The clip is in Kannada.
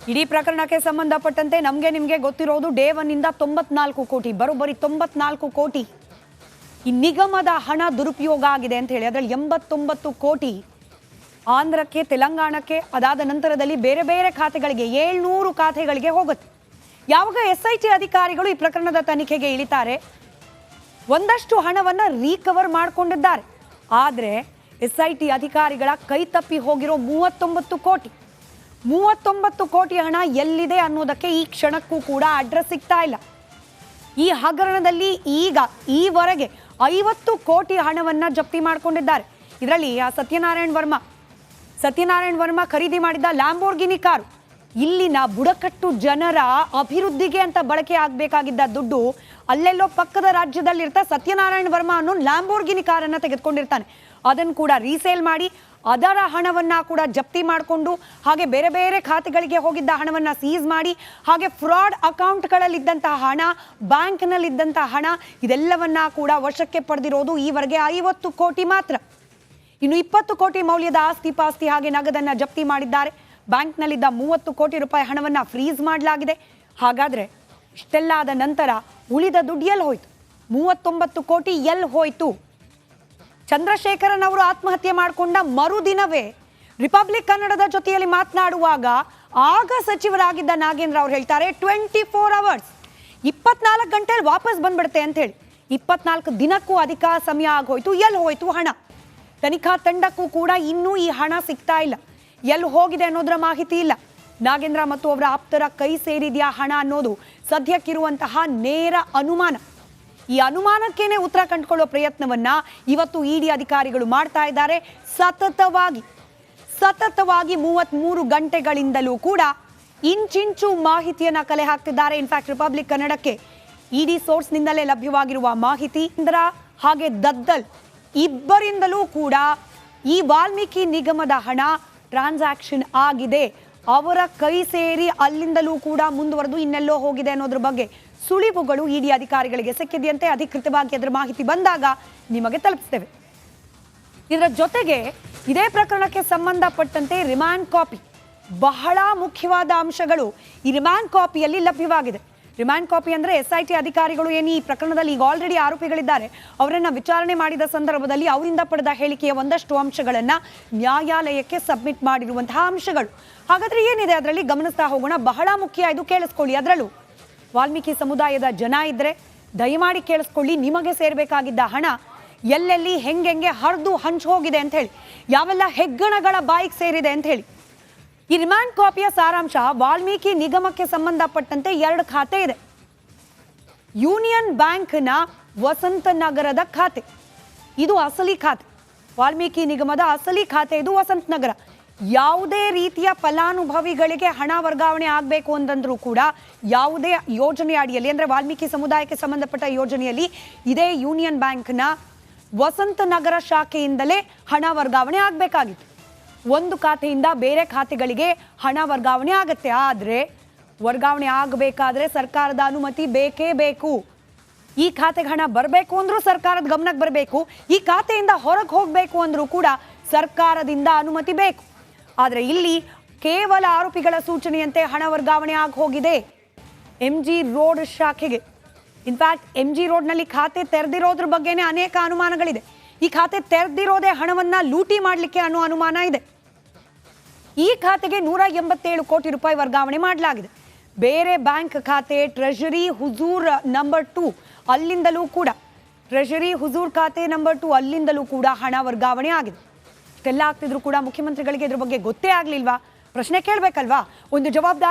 ಇಡೀ ಪ್ರಕರಣಕ್ಕೆ ಸಂಬಂಧಪಟ್ಟಂತೆ ನಮಗೆ ನಿಮಗೆ ಗೊತ್ತಿರೋದು ಡೇ 1 ಇಂದ 94 ಕೋಟಿ, ಬರೋಬ್ಬರಿ 94 ಕೋಟಿ ಈ ನಿಗಮದ ಹಣ ದುರುಪಯೋಗ ಆಗಿದೆ ಅಂತ ಹೇಳಿ. ಅದರಲ್ಲಿ 89 ಕೋಟಿ ಆಂಧ್ರಕ್ಕೆ, ತೆಲಂಗಾಣಕ್ಕೆ, ಅದಾದ ನಂತರದಲ್ಲಿ ಬೇರೆ ಬೇರೆ ಖಾತೆಗಳಿಗೆ 700 ಖಾತೆಗಳಿಗೆ ಹೋಗುತ್ತೆ. ಯಾವಾಗ SIT ಅಧಿಕಾರಿಗಳು ಈ ಪ್ರಕರಣದ ತನಿಖೆಗೆ ಇಳಿತಾರೆ, ಒಂದಷ್ಟು ಹಣವನ್ನು ರೀಕವರ್ ಮಾಡಿಕೊಂಡಿದ್ದಾರೆ. ಆದರೆ SIT ಅಧಿಕಾರಿಗಳ ಕೈ ತಪ್ಪಿ ಹೋಗಿರೋ 39 ಕೋಟಿ ಹಣ ಎಲ್ಲಿದೆ ಅನ್ನೋದಕ್ಕೆ ಈ ಕ್ಷಣಕ್ಕೂ ಕೂಡ ಅಡ್ರೆಸ್ ಸಿಗ್ತಾ ಇಲ್ಲ. ಈ ಹಗರಣದಲ್ಲಿ ಈಗ ಈವರೆಗೆ 50 ಕೋಟಿ ಹಣವನ್ನು ಜಪ್ತಿ ಮಾಡಿಕೊಂಡಿದ್ದಾರೆ. ಇದರಲ್ಲಿ ಸತ್ಯನಾರಾಯಣ ವರ್ಮ ಖರೀದಿ ಮಾಡಿದ ಲ್ಯಾಂಬೋರ್ಗಿನಿ ಕಾರು, ಇಲ್ಲಿನ ಬುಡಕಟ್ಟು ಜನರ ಅಭಿವೃದ್ಧಿಗೆ ಅಂತ ಬಳಕೆ ಆಗಬೇಕಾಗಿದ್ದ ದುಡ್ಡು ಅಲ್ಲೆಲ್ಲೋ ಪಕ್ಕದ ರಾಜ್ಯದಲ್ಲಿರ್ತಾ ಸತ್ಯನಾರಾಯಣ ವರ್ಮ ಅನ್ನೋ ಲ್ಯಾಂಬೋರ್ಗಿನಿ ಕಾರನ್ನು ತೆಗೆದುಕೊಂಡಿರ್ತಾನೆ. ಅದನ್ನು ಕೂಡ ರೀಸೇಲ್ ಮಾಡಿ ಅದರ ಹಣವನ್ನು ಕೂಡ ಜಪ್ತಿ ಮಾಡಿಕೊಂಡು, ಹಾಗೆ ಬೇರೆ ಬೇರೆ ಖಾತೆಗಳಿಗೆ ಹೋಗಿದ್ದ ಹಣವನ್ನು ಸೀಸ್ ಮಾಡಿ, ಹಾಗೆ ಫ್ರಾಡ್ ಅಕೌಂಟ್ಗಳಲ್ಲಿದ್ದಂತಹ ಹಣ, ಬ್ಯಾಂಕ್ನಲ್ಲಿದ್ದಂತಹ ಹಣ, ಇದೆಲ್ಲವನ್ನ ಕೂಡ ವಶಕ್ಕೆ ಪಡೆದಿರೋದು ಈವರೆಗೆ 50 ಕೋಟಿ ಮಾತ್ರ. ಇನ್ನು 20 ಕೋಟಿ ಮೌಲ್ಯದ ಆಸ್ತಿ ಪಾಸ್ತಿ ಹಾಗೆ ನಗದನ್ನು ಜಪ್ತಿ ಮಾಡಿದ್ದಾರೆ. ಬ್ಯಾಂಕ್ನಲ್ಲಿದ್ದ 30 ಕೋಟಿ ರೂಪಾಯಿ ಹಣವನ್ನು ಫ್ರೀಸ್ ಮಾಡಲಾಗಿದೆ. ಹಾಗಾದರೆ ಇಷ್ಟೆಲ್ಲ ಆದ ನಂತರ ಉಳಿದ ದುಡ್ಡು ಎಲ್ಲಿ ಹೋಯ್ತು? 39 ಕೋಟಿ ಎಲ್ಲಿ ಹೋಯ್ತು? ಚಂದ್ರಶೇಖರನ್ ಅವರು ಆತ್ಮಹತ್ಯೆ ಮಾಡಿಕೊಂಡ ಮರುದಿನವೇ ರಿಪಬ್ಲಿಕ್ ಕನ್ನಡದ ಜೊತೆಯಲ್ಲಿ ಮಾತನಾಡುವಾಗ ಆಗ ಸಚಿವರಾಗಿದ್ದ ನಾಗೇಂದ್ರ ಅವರು ಹೇಳ್ತಾರೆ 24 ಅವರ್ಸ್, 24 ಗಂಟೆಯಲ್ಲಿ ವಾಪಸ್ ಬಂದ್ಬಿಡುತ್ತೆ ಅಂತ ಹೇಳಿ. 24 ದಿನಕ್ಕೂ ಅಧಿಕ ಸಮಯ ಆಗೋಯ್ತು. ಎಲ್ಲಿ ಹೋಯ್ತು ಹಣ? ತನಿಖಾ ತಂಡಕ್ಕೂ ಕೂಡ ಇನ್ನೂ ಈ ಹಣ ಸಿಗ್ತಾ ಇಲ್ಲ. ಎಲ್ಲಿ ಹೋಗಿದೆ ಅನ್ನೋದರ ಮಾಹಿತಿ ಇಲ್ಲ. ನಾಗೇಂದ್ರ ಮತ್ತು ಅವರ ಆಪ್ತರ ಕೈ ಸೇರಿದೆಯಾ ಹಣ ಅನ್ನೋದು ಸದ್ಯಕ್ಕಿರುವಂತಹ ನೇರ ಅನುಮಾನ. ಈ ಅನುಮಾನಕ್ಕೇನೆ ಉತ್ತರ ಕಂಡುಕೊಳ್ಳೋ ಪ್ರಯತ್ನವನ್ನ ಇವತ್ತು ಇಡಿ ಅಧಿಕಾರಿಗಳು ಮಾಡ್ತಾ ಇದ್ದಾರೆ. ಸತತವಾಗಿ 33 ಗಂಟೆಗಳಿಂದಲೂ ಕೂಡ ಇಂಚಿಂಚು ಮಾಹಿತಿಯನ್ನ ಕಲೆ ಹಾಕ್ತಿದ್ದಾರೆ. ಇನ್ಫ್ಯಾಕ್ಟ್ ರಿಪಬ್ಲಿಕ್ ಕನ್ನಡಕ್ಕೆ ಇಡಿ ಸೋರ್ಸ್ನಿಂದಲೇ ಲಭ್ಯವಾಗಿರುವ ಮಾಹಿತಿ, ಹಾಗೆ ದದ್ದಲ್ ಇಬ್ಬರಿಂದಲೂ ಕೂಡ ಈ ವಾಲ್ಮೀಕಿ ನಿಗಮದ ಹಣ ಟ್ರಾನ್ಸಾಕ್ಷನ್ ಆಗಿದೆ, ಅವರ ಕೈ ಸೇರಿ ಅಲ್ಲಿಂದಲೂ ಕೂಡ ಮುಂದುವರೆದು ಇನ್ನೆಲ್ಲೋ ಹೋಗಿದೆ ಅನ್ನೋದ್ರ ಬಗ್ಗೆ ಸುಳಿವುಗಳು ಇಡಿ ಅಧಿಕಾರಿಗಳಿಗೆ ಸಿಕ್ಕಿದೆಯಂತೆ. ಅಧಿಕೃತವಾಗಿ ಅದರ ಮಾಹಿತಿ ಬಂದಾಗ ನಿಮಗೆ ತಲುಪಿಸ್ತೇವೆ. ಇದರ ಜೊತೆಗೆ ಇದೇ ಪ್ರಕರಣಕ್ಕೆ ಸಂಬಂಧಪಟ್ಟಂತೆ ರಿಮಾಂಡ್ ಕಾಪಿ, ಬಹಳ ಮುಖ್ಯವಾದ ಅಂಶಗಳು ಈ ರಿಮಾಂಡ್ ಕಾಪಿಯಲ್ಲಿ ಲಭ್ಯವಾಗಿದೆ. ರಿಮಾಂಡ್ ಕಾಪಿ ಅಂದರೆ SIT ಅಧಿಕಾರಿಗಳು ಏನು ಈ ಪ್ರಕರಣದಲ್ಲಿ ಈಗ ಆಲ್ರೆಡಿ ಆರೋಪಿಗಳಿದ್ದಾರೆ, ಅವರನ್ನ ವಿಚಾರಣೆ ಮಾಡಿದ ಸಂದರ್ಭದಲ್ಲಿ ಅವರಿಂದ ಪಡೆದ ಹೇಳಿಕೆಯ ಒಂದಷ್ಟು ಅಂಶಗಳನ್ನು ನ್ಯಾಯಾಲಯಕ್ಕೆ ಸಬ್ಮಿಟ್ ಮಾಡಿರುವಂತಹ ಅಂಶಗಳು. ಹಾಗಾದ್ರೆ ಏನಿದೆ ಅದರಲ್ಲಿ ಗಮನಿಸ್ತಾ ಹೋಗೋಣ. ಬಹಳ ಮುಖ್ಯ, ಇದು ಕೇಳಿಸ್ಕೊಳ್ಳಿ. ಅದರಲ್ಲೂ ವಾಲ್ಮೀಕಿ ಸಮುದಾಯದ ಜನ ಇದ್ರೆ ದಯಮಾಡಿ ಕೇಳಿಸ್ಕೊಳ್ಳಿ. ನಿಮಗೆ ಸೇರಬೇಕಾಗಿದ್ದ ಹಣ ಎಲ್ಲೆಲ್ಲಿ ಹೆಂಗೆ ಹರಿದು ಹಂಚು ಹೋಗಿದೆ ಅಂತ ಹೇಳಿ, ಯಾವೆಲ್ಲ ಹೆಗ್ಗಣಗಳ ಬಾಯಿಗೆ ಸೇರಿದೆ ಅಂತ ಹೇಳಿ. ಈ ರಿಮಾಂಡ್ ಕಾಪಿಯ ಸಾರಾಂಶ, ವಾಲ್ಮೀಕಿ ನಿಗಮಕ್ಕೆ ಸಂಬಂಧಪಟ್ಟಂತೆ 2 ಖಾತೆ ಇದೆ. ಯೂನಿಯನ್ ಬ್ಯಾಂಕ್ನ ವಸಂತ ನಗರದ ಖಾತೆ, ಇದು ಅಸಲಿ ಖಾತೆ. ವಾಲ್ಮೀಕಿ ನಿಗಮದ ಅಸಲಿ ಖಾತೆ ಇದು ವಸಂತ ನಗರ. ಯಾವುದೇ ರೀತಿಯ ಫಲಾನುಭವಿಗಳಿಗೆ ಹಣ ವರ್ಗಾವಣೆ ಆಗಬೇಕು ಅಂತಂದ್ರೂ ಕೂಡ ಯಾವುದೇ ಯೋಜನೆ ಅಡಿಯಲ್ಲಿ, ಅಂದರೆ ವಾಲ್ಮೀಕಿ ಸಮುದಾಯಕ್ಕೆ ಸಂಬಂಧಪಟ್ಟ ಯೋಜನೆಯಲ್ಲಿ ಇದೇ ಯೂನಿಯನ್ ಬ್ಯಾಂಕ್ನ ವಸಂತ ನಗರ ಶಾಖೆಯಿಂದಲೇ ಹಣ ವರ್ಗಾವಣೆ ಆಗಬೇಕಾಗಿತ್ತು. ಒಂದು ಖಾತೆಯಿಂದ ಬೇರೆ ಖಾತೆಗಳಿಗೆ ಹಣ ವರ್ಗಾವಣೆ ಆಗುತ್ತೆ. ಆದರೆ ವರ್ಗಾವಣೆ ಆಗಬೇಕಾದ್ರೆ ಸರ್ಕಾರದ ಅನುಮತಿ ಬೇಕೇ ಬೇಕು. ಈ ಖಾತೆಗೆ ಹಣ ಬರಬೇಕು ಅಂದ್ರೂ ಸರ್ಕಾರದ ಗಮನಕ್ಕೆ ಬರಬೇಕು. ಈ ಖಾತೆಯಿಂದ ಹೊರಗೆ ಹೋಗಬೇಕು ಅಂದ್ರೂ ಕೂಡ ಸರ್ಕಾರದಿಂದ ಅನುಮತಿ ಬೇಕು. ಆದರೆ ಇಲ್ಲಿ ಕೇವಲ ಆರೋಪಿಗಳ ಸೂಚನೆಯಂತೆ ಹಣ ವರ್ಗಾವಣೆ ಆಗಿ ಹೋಗಿದೆ MG ರೋಡ್ ಶಾಖೆಗೆ. ಇನ್ಫ್ಯಾಕ್ಟ್ MG ರೋಡ್ನಲ್ಲಿ ಖಾತೆ ತೆರೆದಿರೋದ್ರ ಬಗ್ಗೆನೇ ಅನೇಕ ಅನುಮಾನಗಳಿದೆ. ಈ ಖಾತೆ ತೆರೆದಿರೋದೇ ಹಣವನ್ನ ಲೂಟಿ ಮಾಡಲಿಕ್ಕೆ ಅನ್ನೋ ಅನುಮಾನ ಇದೆ. ಈ ಖಾತೆಗೆ 187 ಕೋಟಿ ರೂಪಾಯಿ ವರ್ಗಾವಣೆ ಮಾಡಲಾಗಿದೆ. ಬೇರೆ ಬ್ಯಾಂಕ್ ಖಾತೆ ಟ್ರೆಷರಿ ಹುಜೂರ್ ನಂಬರ್ 2 ಅಲ್ಲಿಂದಲೂ ಕೂಡ, ಟ್ರೆಷರಿ ಹುಜೂರ್ ಖಾತೆ ನಂಬರ್ 2 ಅಲ್ಲಿಂದಲೂ ಕೂಡ ಹಣ ವರ್ಗಾವಣೆ ಆಗಿದೆ. ಇಷ್ಟೆಲ್ಲ ಆಗ್ತಿದ್ರು ಕೂಡ ಮುಖ್ಯಮಂತ್ರಿಗಳಿಗೆ ಇದ್ರ ಬಗ್ಗೆ ಗೊತ್ತೇ ಆಗ್ಲಿಲ್ವಾ? ಪ್ರಶ್ನೆ ಕೇಳಬೇಕಲ್ವಾ? ಒಂದು ಜವಾಬ್ದಾರಿ